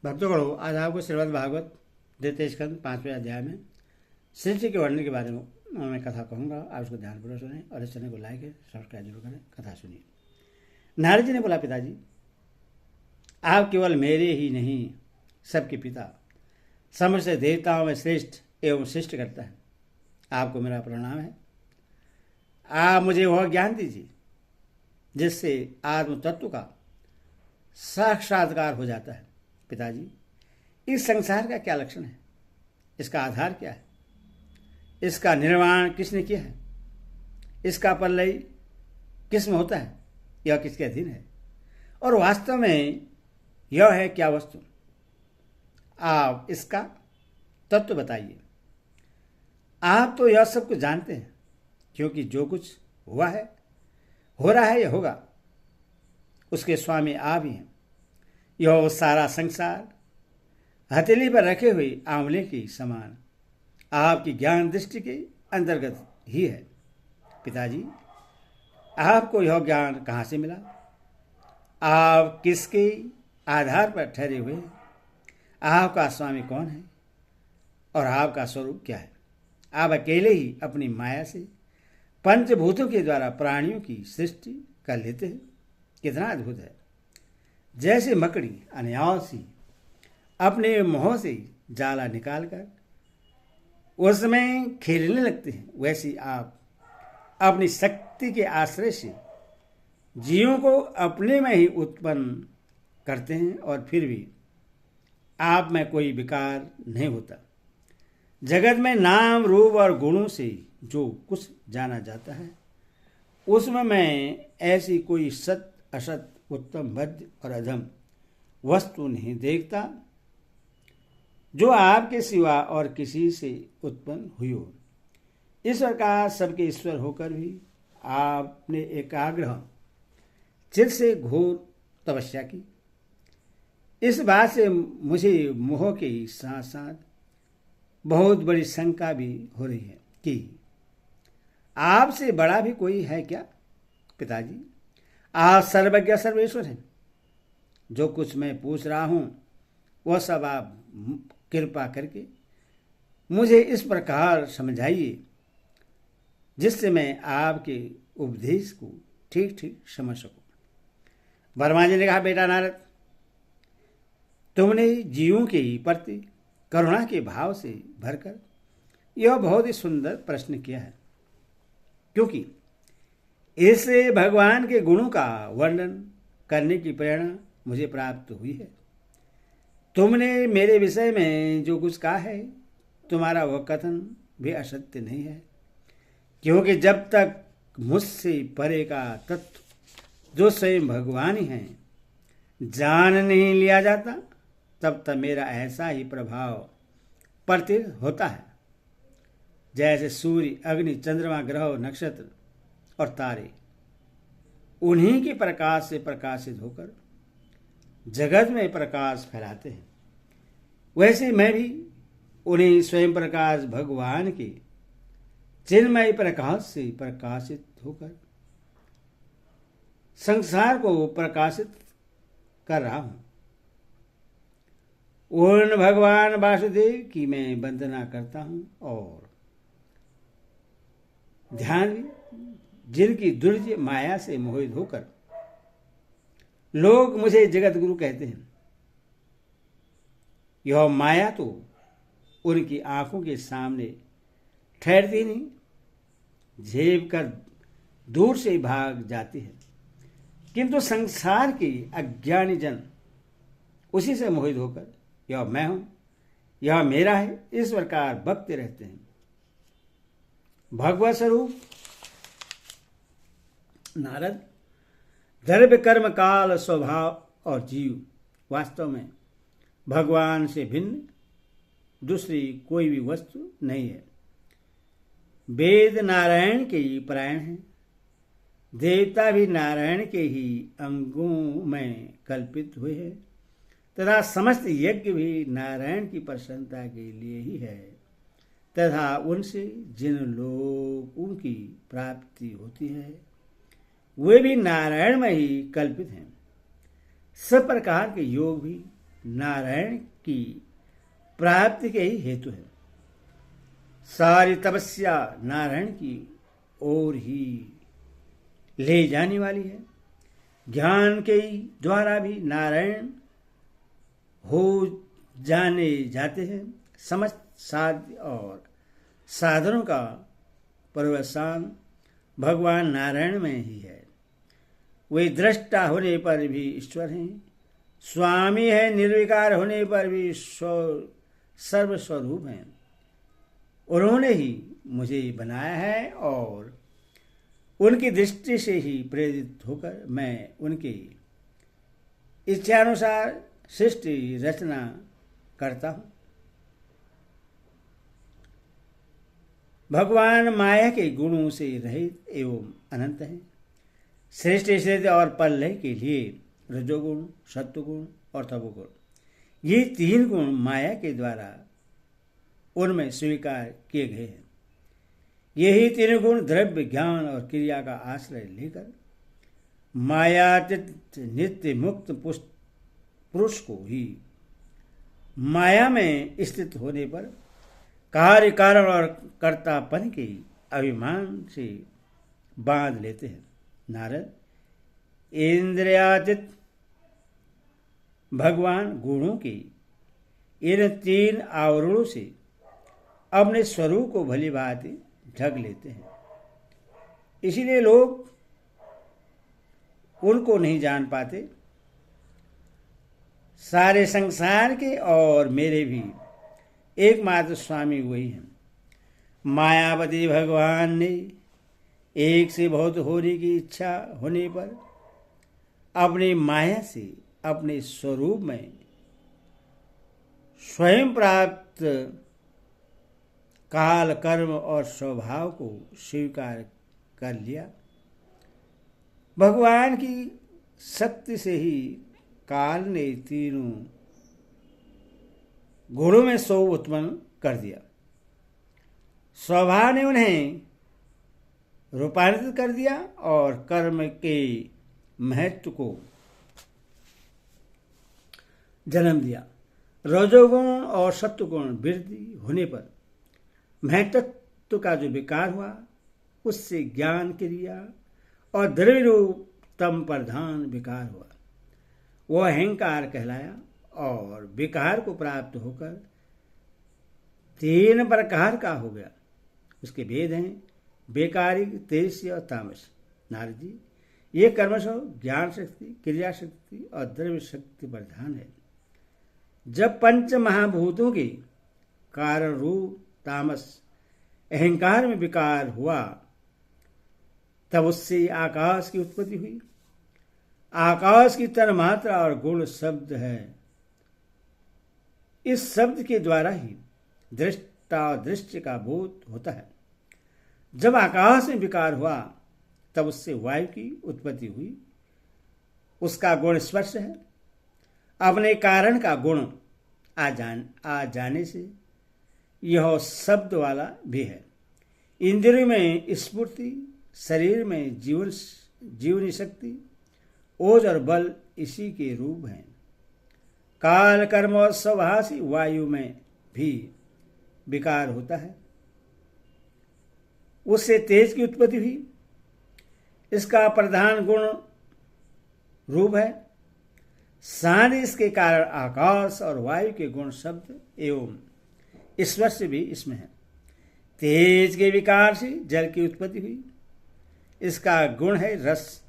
भक्तों, आज आपको श्रीमद् भागवत द्वितीय स्कंद 5वें अध्याय में सृष्टि के वर्णन के बारे में मैं कथा कहूँगा। आप उसको ध्यानपूर्वक सुने और इस चैनल को लाइक सब्सक्राइब जरूर करें। कथा सुनिए। नारद जी ने बोला, पिताजी, आप केवल मेरे ही नहीं सबके पिता, समस्त देवताओं में श्रेष्ठ एवं श्रेष्ठ करता है। आपको मेरा प्रणाम है। आप मुझे वह ज्ञान दीजिए जिससे आत्म तत्व का साक्षात्कार हो जाता है। पिताजी, इस संसार का क्या लक्षण है? इसका आधार क्या है? इसका निर्माण किसने किया है? इसका प्रलय किस में होता है? यह किसके अधीन है? और वास्तव में यह है क्या वस्तु? आप इसका तत्व बताइए। आप तो यह सब कुछ जानते हैं, क्योंकि जो कुछ हुआ है, हो रहा है या होगा, उसके स्वामी आप ही हैं। यह सारा संसार हथेली पर रखे हुए आंवले के समान आपकी ज्ञान दृष्टि के अंतर्गत ही है। पिताजी, आपको यह ज्ञान कहाँ से मिला? आप किसके आधार पर ठहरे हुए हैं? आपका स्वामी कौन है और आपका स्वरूप क्या है? आप अकेले ही अपनी माया से पंचभूतों के द्वारा प्राणियों की सृष्टि कर लेते हैं। कितना अद्भुत है! जैसे मकड़ी अनायास ही अपने मुंह से जाला निकालकर उसमें खेलने लगते हैं, वैसे आप अपनी शक्ति के आश्रय से जीवों को अपने में ही उत्पन्न करते हैं और फिर भी आप में कोई विकार नहीं होता। जगत में नाम रूप और गुणों से जो कुछ जाना जाता है, उसमें मैं ऐसी कोई सत असत, उत्तम मध्य और अधम वस्तु नहीं देखता जो आपके सिवा और किसी से उत्पन्न हुई हो। ईश्वर का सबके ईश्वर होकर भी आपने एकाग्र चित्त से घोर तपस्या की। इस बात से मुझे मोह के साथ साथ बहुत बड़ी शंका भी हो रही है कि आपसे बड़ा भी कोई है क्या? पिताजी, आप सर्वज्ञ सर्वेश्वर हैं। जो कुछ मैं पूछ रहा हूं वह सब आप कृपा करके मुझे इस प्रकार समझाइए जिससे मैं आपके उपदेश को ठीक ठीक समझ सकूं। वर्मा जी ने कहा, बेटा नारद, तुमने जीवों के प्रति करुणा के भाव से भरकर यह बहुत ही सुंदर प्रश्न किया है, क्योंकि इससे भगवान के गुणों का वर्णन करने की प्रेरणा मुझे प्राप्त हुई है। तुमने मेरे विषय में जो कुछ कहा है, तुम्हारा वह कथन भी असत्य नहीं है, क्योंकि जब तक मुझसे परे का तत्व जो स्वयं भगवान ही है जान नहीं लिया जाता, तब तक मेरा ऐसा ही प्रभाव प्रतीत होता है जैसे सूर्य, अग्नि, चंद्रमा, ग्रह, नक्षत्र और तारे उन्हीं के प्रकाश से प्रकाशित होकर जगत में प्रकाश फैलाते हैं। वैसे मैं भी उन्हीं स्वयं प्रकाश भगवान के चिन्मय प्रकाश से प्रकाशित होकर संसार को प्रकाशित कर रहा हूं। उन भगवान वासुदेव की मैं वंदना करता हूं और ध्यान जिनकी दुर्जय माया से मोहित होकर लोग मुझे जगत गुरु कहते हैं। यह माया तो उनकी आंखों के सामने ठहरती नहीं, झेप कर दूर से भाग जाती है, किंतु संसार के अज्ञानी जन उसी से मोहित होकर यह मैं हूं, यह मेरा है, इस प्रकार बकते रहते हैं। भगवत स्वरूप नारद, द्रव्य, कर्म, काल, स्वभाव और जीव वास्तव में भगवान से भिन्न दूसरी कोई भी वस्तु नहीं है। वेद नारायण के ही परायण हैं, देवता भी नारायण के ही अंगों में कल्पित हुए हैं, तथा समस्त यज्ञ भी नारायण की प्रसन्नता के लिए ही है, तथा उनसे जिन लोगों की प्राप्ति होती है वे भी नारायण में ही कल्पित हैं। सब प्रकार के योग भी नारायण की प्राप्ति के ही हेतु है। सारी तपस्या नारायण की ओर ही ले जाने वाली है। ज्ञान के द्वारा भी नारायण हो जाने जाते हैं। समस्त साध्य और साधनों का पर्यवसान भगवान नारायण में ही है। वे दृष्टा होने पर भी ईश्वर हैं, स्वामी है, निर्विकार होने पर भी सर्वस्वरूप हैं। उन्होंने ही मुझे बनाया है और उनकी दृष्टि से ही प्रेरित होकर मैं उनकी इच्छानुसार सृष्टि रचना करता हूँ। भगवान माया के गुणों से रहित एवं अनंत हैं। सृष्टि स्थिति और प्रलय के लिए रजोगुण, सत्वगुण और तमोगुण, ये तीन गुण माया के द्वारा उनमें स्वीकार किए गए हैं। यही तीन गुण द्रव्य, ज्ञान और क्रिया का आश्रय लेकर मायातीत नित्य मुक्त पुरुष को ही माया में स्थित होने पर कार्य कारण और कर्तापन के अभिमान से बांध लेते हैं। नारद, इंद्रियातीत भगवान गुणों के इन तीन आवरणों से अपने स्वरूप को भली भांति ढक लेते हैं। इसीलिए लोग उनको नहीं जान पाते। सारे संसार के और मेरे भी एकमात्र स्वामी वही हैं। मायावती भगवान ने एक से बहुत होने की इच्छा होने पर अपनी माया से अपने स्वरूप में स्वयं प्राप्त काल, कर्म और स्वभाव को स्वीकार कर लिया। भगवान की शक्ति से ही काल ने तीनों गुणों में सो उत्पन्न कर दिया। स्वभाव ने उन्हें रूपांतरित कर दिया और कर्म के महत्व को जन्म दिया। रजोगुण और सत्वगुण वृद्धि होने पर महत्व का जो विकार हुआ, उससे ज्ञान क्रिया और द्रव्य रूप तम प्रधान विकार हुआ। वह अहंकार कहलाया और विकार को प्राप्त होकर तीन प्रकार का हो गया। उसके भेद हैं बेकारिक, तेजसी और तामस। नारद जी, ये कर्मशो ज्ञान शक्ति, क्रिया शक्ति और द्रव्य शक्ति प्रधान है। जब पंच महाभूतों के कारण रूप तामस अहंकार में विकार हुआ, तब उससे आकाश की उत्पत्ति हुई। आकाश की तन्मात्रा और गुण शब्द है। इस शब्द के द्वारा ही दृष्टा और दृश्य का बोध होता है। जब आकाश में विकार हुआ, तब उससे वायु की उत्पत्ति हुई। उसका गुण स्पर्श है। अपने कारण का गुण आ जाने से यह शब्द वाला भी है। इंद्रियों में स्फूर्ति, शरीर में जीवनी शक्ति, ओज और बल इसी के रूप हैं। काल, कर्म और स्वभाषी वायु में भी विकार होता है। उससे तेज की उत्पत्ति हुई। इसका प्रधान गुण रूप है। साथ ही इसके कारण आकाश और वायु के गुण शब्द एवं स्पर्श भी इसमें है। तेज के विकार से जल की उत्पत्ति हुई। इसका गुण है रस।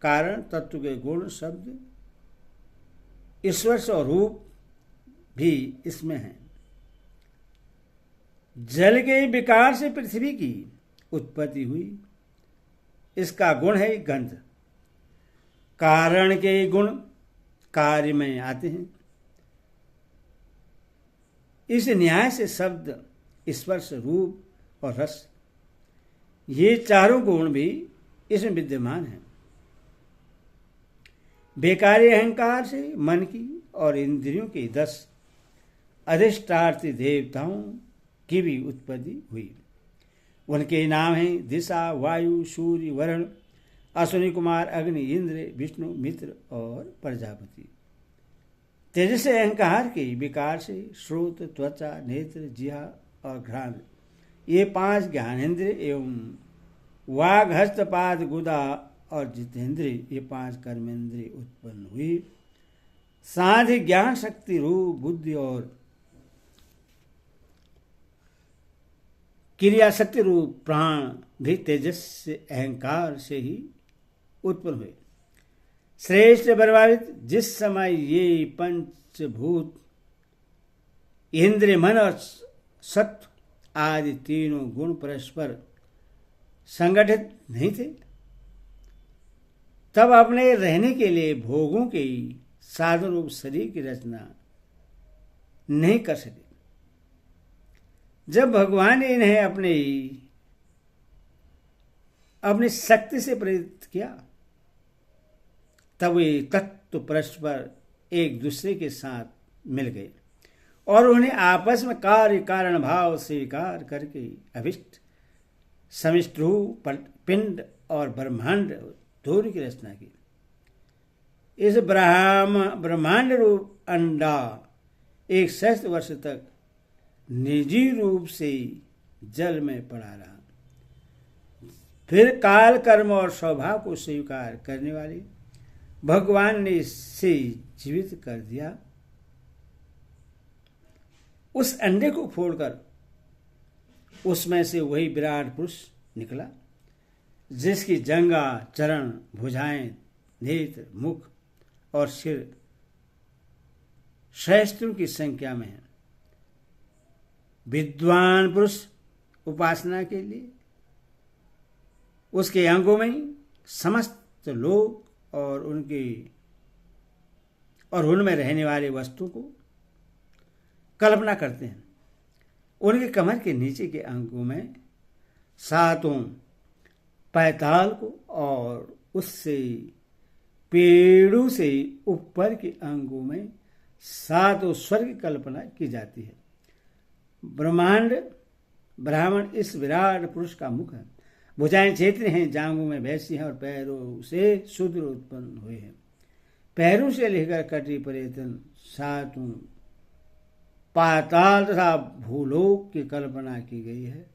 कारण तत्व के गुण शब्द स्पर्श और रूप भी इसमें है। जल के विकार से पृथ्वी की उत्पत्ति हुई। इसका गुण है गंध। कारण के गुण कार्य में आते हैं। इस न्याय से शब्द, स्पर्श, रूप और रस, ये चारों गुण भी इसमें विद्यमान हैं। बेकारी अहंकार से मन की और इंद्रियों के 10 अधिष्ठार्थी देवताओं की भी उत्पत्ति हुई। उनके नाम हैं दिशा, वायु, सूर्य, वरुण, अश्विनी कुमार, अग्नि, इंद्र, विष्णु, मित्र और प्रजापति। तेजस अहंकार के विकार से श्रोत, त्वचा, नेत्र, जिहा और घ्राण ये 5 ज्ञानेन्द्रिय एवं वाग, हस्त, पाद, गुदा और जितेंद्रिय ये 5 कर्मेंद्रिय उत्पन्न हुई। साथ ही ज्ञान शक्ति रूप बुद्धि और क्रिया शक्ति रूप प्राण भी तेजस से अहंकार से ही उत्पन्न हुए। श्रेष्ठ प्रभावित जिस समय ये पंचभूत इंद्रिय, मन और सत्व आदि तीनों गुण परस्पर संगठित नहीं थे, तब अपने रहने के लिए भोगों के साधन रूप शरीर की रचना नहीं कर सके। जब भगवान ने इन्हें अपनी शक्ति से प्रेरित किया, तब वे तत्व परस्पर एक दूसरे के साथ मिल गए और उन्हें आपस में कार्य कारण भाव स्वीकार करके अभिष्ट, समिष्ट रूप, पिंड और ब्रह्मांड दोनों की रचना की। इस ब्रह्मांड रूप अंडा 1 सहस्त्र वर्ष तक निजी रूप से जल में पड़ा रहा। फिर काल, कर्म और स्वभाव को स्वीकार करने वाले भगवान ने इसे जीवित कर दिया। उस अंडे को फोड़कर उसमें से वही विराट पुरुष निकला, जिसकी जंगा, चरण, भुजाएं, नेत्र, मुख और सिर सहस्त्रों की संख्या में है। विद्वान पुरुष उपासना के लिए उसके अंगों में समस्त लोग और उनमें रहने वाले वस्तु को कल्पना करते हैं। उनके कमर के नीचे के अंगों में 7 पैताल को और उससे पेड़ों से ऊपर के अंगों में 7 स्वर्ग की कल्पना की जाती है। ब्राह्मण इस विराट पुरुष का मुख है। भुजाएं क्षेत्र हैं, जांघों में भैंसी हैं और पैरों से शूद्र उत्पन्न हुए हैं। पैरों से लेकर कटी पर्यटन 7 पाताल तथा भूलोक की कल्पना की गई है।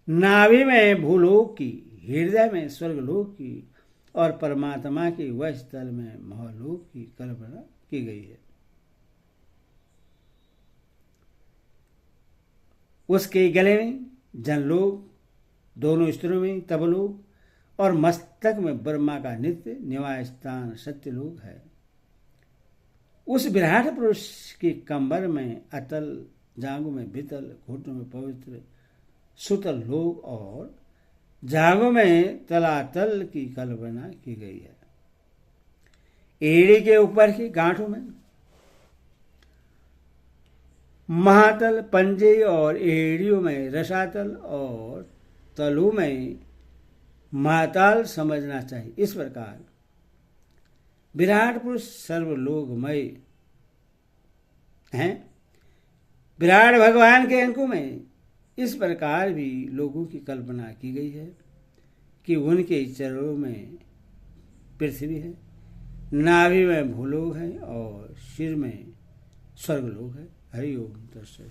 नाभि में भूलोक की, हृदय में स्वर्गलोक की और परमात्मा के वक्षस्थल में महलोक की कल्पना की गई है। उसके गले में जनलोक, दोनों स्तरों में तपलोक और मस्तक में ब्रह्मा का नित्य निवास स्थान सत्यलोक है। उस विराट पुरुष की कमर में अतल, जांघों में वितल, घुटनों में पवित्र सुतल लोक और जांघों में तलातल की कल्पना की गई है। एड़ी के ऊपर की गांठों में महातल, पंजे और एड़ियों में रसातल और तलु में महाताल समझना चाहिए। इस प्रकार विराट पुरुष सर्वलोकमय हैं। विराट भगवान के अंकों में इस प्रकार भी लोगों की कल्पना की गई है कि उनके चरणों में पृथ्वी है, नाभि में भूलोक है और सिर में स्वर्गलोक है। हरि ओम तत्सत।